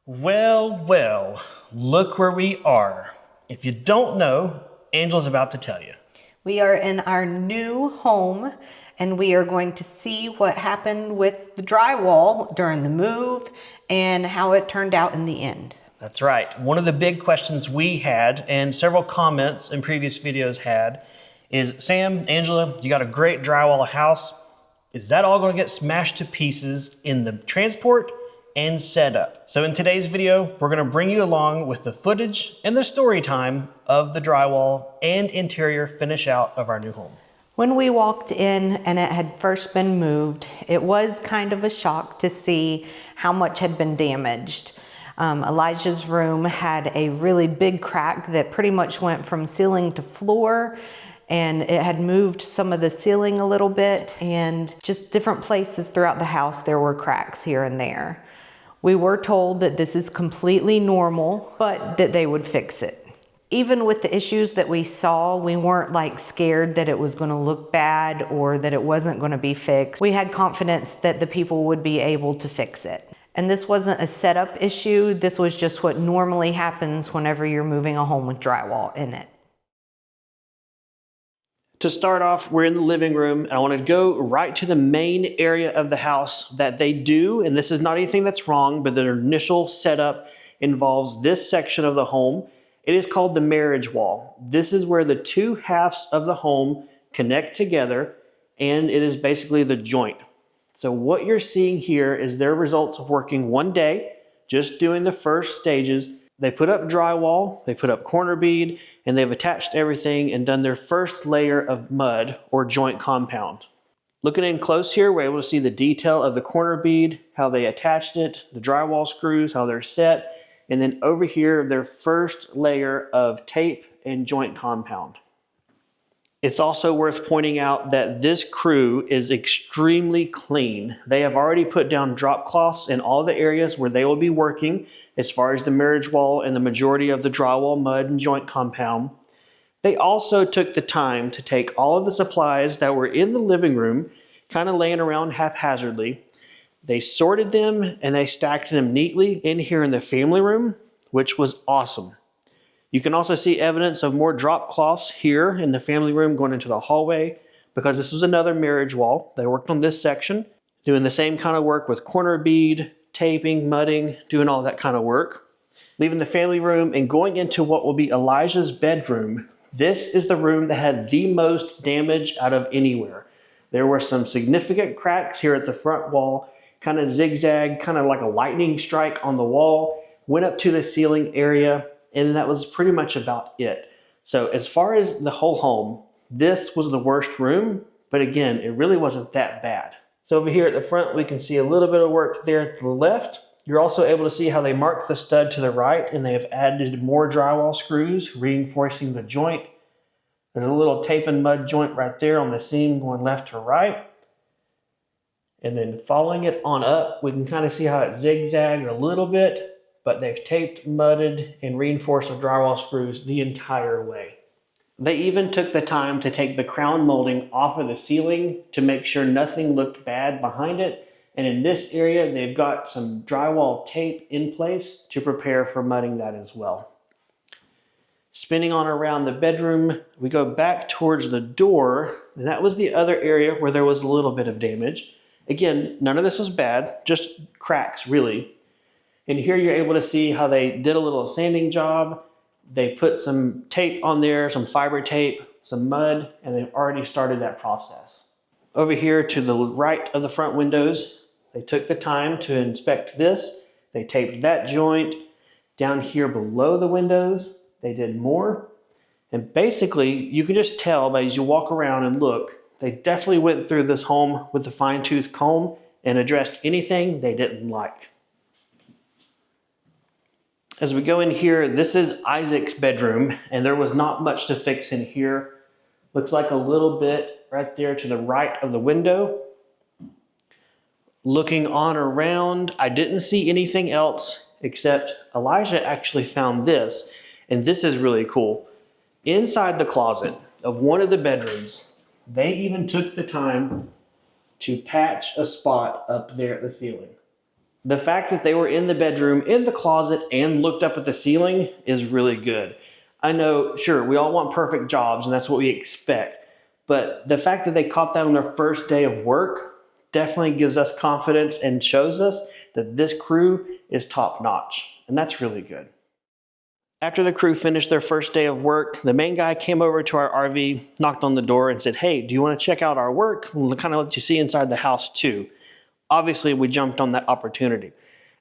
Well, look where we are. If you don't know, Angela's about to tell you. We are in our new home and we are going to see what happened with the drywall during the move and how it turned out in the end. That's right. One of the big questions we had and several comments in previous videos had is, Sam, Angela, you got a great drywall house. Is that all going to get smashed to pieces in the transport and setup? So in today's video, we're going to bring you along with the footage and the story time of the drywall and interior finish out of our new home. When we walked in and it had first been moved, it was kind of a shock to see how much had been damaged. Elijah's room had a really big crack that pretty much went from ceiling to floor, and it had moved some of the ceiling a little bit, and just different places throughout the house there were cracks here and there. We were told that this is completely normal, but that they would fix it. Even with the issues that we saw, we weren't like scared that it was going to look bad or that it wasn't going to be fixed. We had confidence that the people would be able to fix it. And this wasn't a setup issue. This was just what normally happens whenever you're moving a home with drywall in it. To start off, we're in the living room. I want to go right to the main area of the house that they do, and this is not anything that's wrong, but their initial setup involves this section of the home. It is called the marriage wall. This is where the two halves of the home connect together, and it is basically the joint. So what you're seeing here is their results of working one day, just doing the first stages. They put up drywall, they put up corner bead, and they've attached everything and done their first layer of mud or joint compound. Looking in close here, we're able to see the detail of the corner bead, how they attached it, the drywall screws, how they're set, and then over here, their first layer of tape and joint compound. It's also worth pointing out that this crew is extremely clean. They have already put down drop cloths in all the areas where they will be working, as far as the marriage wall and the majority of the drywall, mud, and joint compound. They also took the time to take all of the supplies that were in the living room, kind of laying around haphazardly. They sorted them and they stacked them neatly in here in the family room, which was awesome. You can also see evidence of more drop cloths here in the family room going into the hallway, because this was another marriage wall. They worked on this section, doing the same kind of work with corner bead, taping, mudding, doing all that kind of work. Leaving the family room and going into what will be Elijah's bedroom. This is the room that had the most damage out of anywhere. There were some significant cracks here at the front wall, kind of zigzag, kind of like a lightning strike on the wall, went up to the ceiling area, and that was pretty much about it. So as far as the whole home, this was the worst room, but again, it really wasn't that bad. So over here at the front, we can see a little bit of work there at the left. You're also able to see how they marked the stud to the right, and they have added more drywall screws, reinforcing the joint. There's a little tape and mud joint right there on the seam going left to right. And then following it on up, we can kind of see how it zigzagged a little bit, but they've taped, mudded, and reinforced the drywall screws the entire way. They even took the time to take the crown molding off of the ceiling to make sure nothing looked bad behind it. And in this area, they've got some drywall tape in place to prepare for mudding that as well. Spinning on around the bedroom, we go back towards the door, and that was the other area where there was a little bit of damage. Again, none of this was bad, just cracks, really. And here you're able to see how they did a little sanding job. They put some tape on there, some fiber tape, some mud, and they've already started that process. Over here to the right of the front windows, they took the time to inspect this. They taped that joint. Down here below the windows, they did more. And basically, you can just tell as you walk around and look, they definitely went through this home with a fine-tooth comb and addressed anything they didn't like. As we go in here, this is Isaac's bedroom, and there was not much to fix in here. Looks like a little bit right there to the right of the window. Looking on around, I didn't see anything else except Elijah actually found this, and this is really cool. Inside the closet of one of the bedrooms, they even took the time to patch a spot up there at the ceiling. The fact that they were in the bedroom, in the closet, and looked up at the ceiling is really good. I know, sure, we all want perfect jobs and that's what we expect, but the fact that they caught that on their first day of work definitely gives us confidence and shows us that this crew is top notch, and that's really good. After the crew finished their first day of work, the main guy came over to our RV, knocked on the door and said, "Hey, do you want to check out our work? We'll kind of let you see inside the house too." Obviously, we jumped on that opportunity.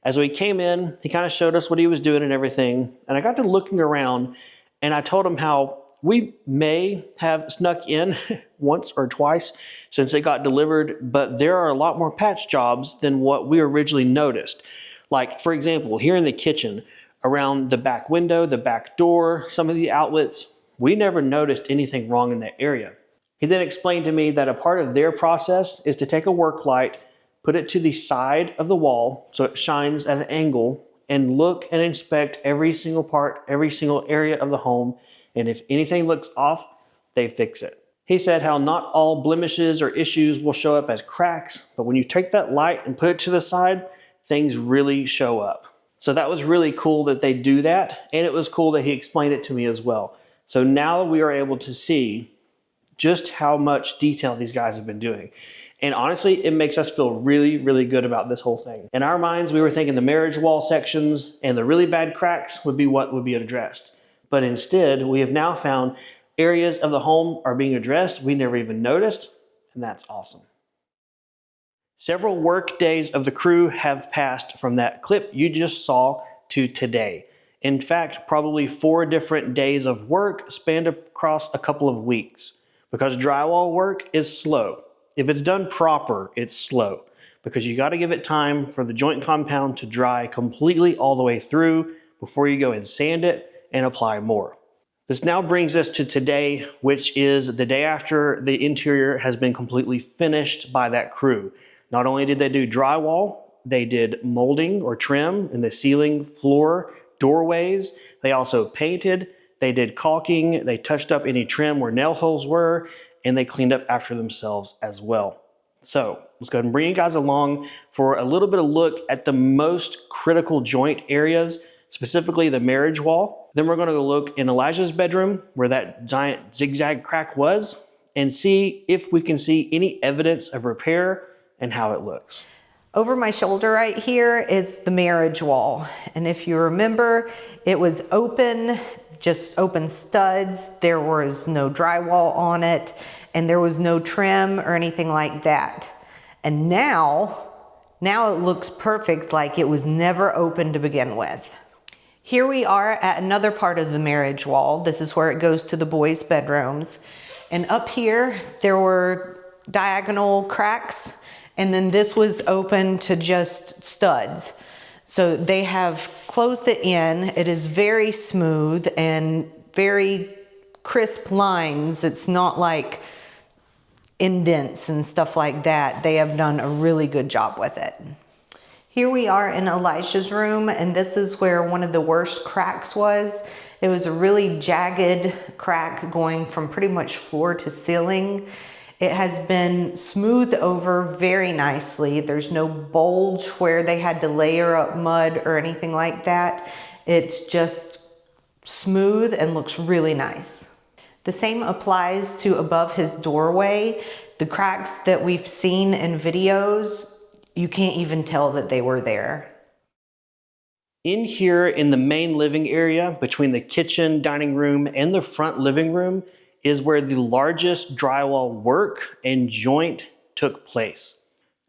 As we came in, he kind of showed us what he was doing and everything, and I got to looking around, and I told him how we may have snuck in once or twice since it got delivered, but there are a lot more patch jobs than what we originally noticed. Like, for example, here in the kitchen, around the back window, the back door, some of the outlets, we never noticed anything wrong in that area. He then explained to me that a part of their process is to take a work light, put it to the side of the wall so it shines at an angle, and look and inspect every single part, every single area of the home, and if anything looks off, they fix it. He said how not all blemishes or issues will show up as cracks, but when you take that light and put it to the side, things really show up. So that was really cool that they do that, and it was cool that he explained it to me as well. So now we are able to see just how much detail these guys have been doing. And honestly, it makes us feel really, really good about this whole thing. In our minds, we were thinking the marriage wall sections and the really bad cracks would be what would be addressed. But instead, we have now found areas of the home are being addressed we never even noticed, and that's awesome. Several work days of the crew have passed from that clip you just saw to today. In fact, probably 4 different days of work spanned across a couple of weeks, because drywall work is slow. If it's done proper, it's slow, because you got to give it time for the joint compound to dry completely all the way through before you go and sand it and apply more. This now brings us to today, which is the day after the interior has been completely finished by that crew. Not only did they do drywall, they did molding or trim in the ceiling, floor, doorways. They also painted, they did caulking, they touched up any trim where nail holes were, and they cleaned up after themselves as well. So let's go ahead and bring you guys along for a little bit of look at the most critical joint areas, specifically the marriage wall. Then we're gonna go look in Elijah's bedroom where that giant zigzag crack was and see if we can see any evidence of repair and how it looks. Over my shoulder right here is the marriage wall. And if you remember, it was open, just open studs. There was no drywall on it, and there was no trim or anything like that. And now it looks perfect, like it was never open to begin with. Here we are at another part of the marriage wall. This is where it goes to the boys' bedrooms. And up here, there were diagonal cracks, and then this was open to just studs. So they have closed it in. It is very smooth and very crisp lines. It's not like indents and stuff like that. They have done a really good job with it. Here we are in Elijah's room, and this is where one of the worst cracks was. It was a really jagged crack going from pretty much floor to ceiling. It has been smoothed over very nicely. There's no bulge where they had to layer up mud or anything like that. It's just smooth and looks really nice. The same applies to above his doorway. The cracks that we've seen in videos, you can't even tell that they were there. In here in the main living area between the kitchen, dining room, and the front living room is where the largest drywall work and joint took place.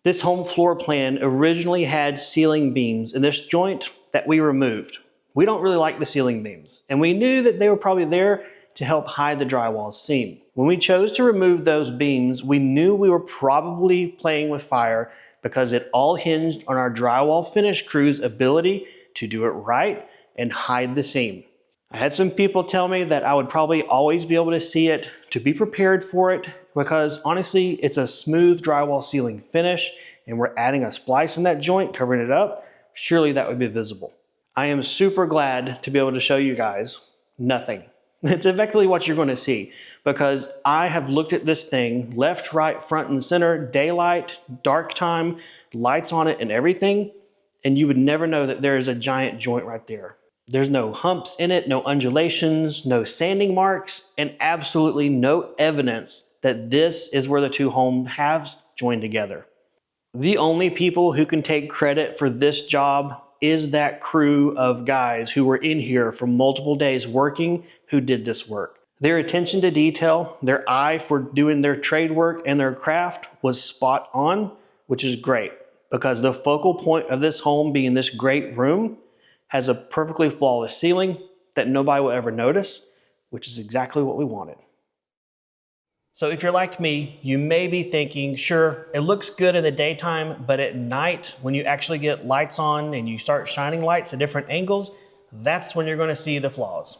This home floor plan originally had ceiling beams in this joint that we removed. We don't really like the ceiling beams, and we knew that they were probably there to help hide the drywall seam. When we chose to remove those beams, we knew we were probably playing with fire because it all hinged on our drywall finish crew's ability to do it right and hide the seam. I had some people tell me that I would probably always be able to see it, to be prepared for it, because honestly, it's a smooth drywall ceiling finish and we're adding a splice in that joint, covering it up. Surely that would be visible. I am super glad to be able to show you guys nothing. It's effectively what you're going to see, because I have looked at this thing left, right, front, and center, daylight, dark time, lights on it and everything, and you would never know that there is a giant joint right there. There's no humps in it, no undulations, no sanding marks, and absolutely no evidence that this is where the two home halves joined together. The only people who can take credit for this job is that crew of guys who were in here for multiple days working who did this work. Their attention to detail, their eye for doing their trade work and their craft was spot on, which is great because the focal point of this home being this great room has a perfectly flawless ceiling that nobody will ever notice, which is exactly what we wanted. So if you're like me, you may be thinking, sure, it looks good in the daytime, but at night, when you actually get lights on and you start shining lights at different angles, that's when you're going to see the flaws.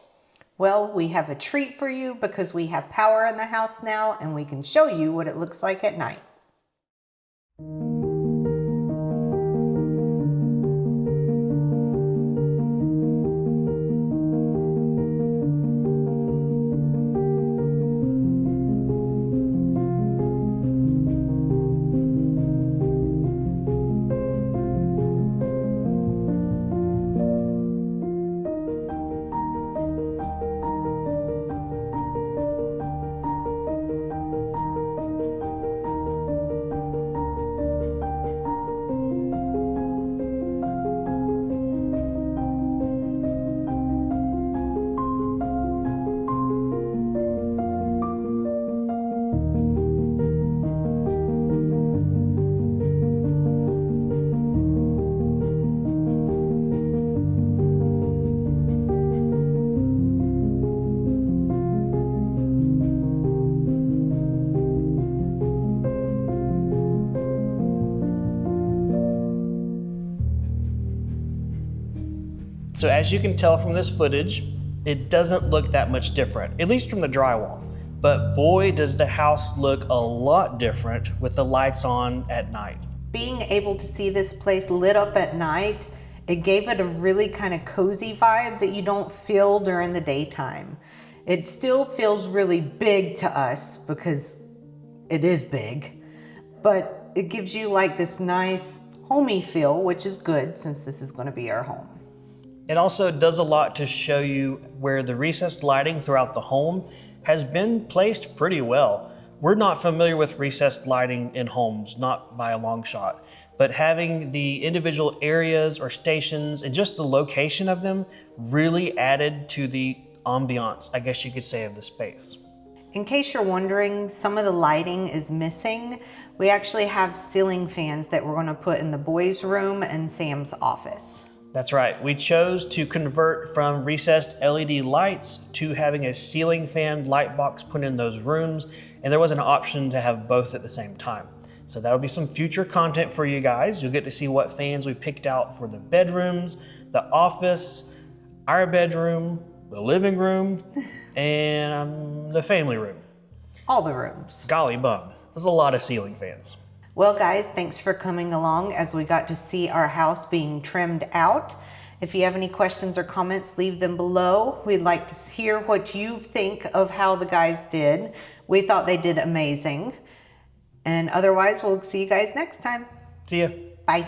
Well, we have a treat for you because we have power in the house now and we can show you what it looks like at night. So as you can tell from this footage, it doesn't look that much different, at least from the drywall. But boy, does the house look a lot different with the lights on at night. Being able to see this place lit up at night, it gave it a really kind of cozy vibe that you don't feel during the daytime. It still feels really big to us because it is big, but it gives you like this nice homey feel, which is good since this is going to be our home. It also does a lot to show you where the recessed lighting throughout the home has been placed pretty well. We're not familiar with recessed lighting in homes, not by a long shot, but having the individual areas or stations and just the location of them really added to the ambiance, I guess you could say, of the space. In case you're wondering, some of the lighting is missing. We actually have ceiling fans that we're going to put in the boys' room and Sam's office. That's right. We chose to convert from recessed LED lights to having a ceiling fan light box put in those rooms, and there was an option to have both at the same time. So that'll be some future content for you guys. You'll get to see what fans we picked out for the bedrooms, the office, our bedroom, the living room, and the family room. All the rooms. Golly bum, there's a lot of ceiling fans. Well guys, thanks for coming along as we got to see our house being trimmed out. If you have any questions or comments, leave them below. We'd like to hear what you think of how the guys did. We thought they did amazing. And otherwise, we'll see you guys next time. See ya. Bye.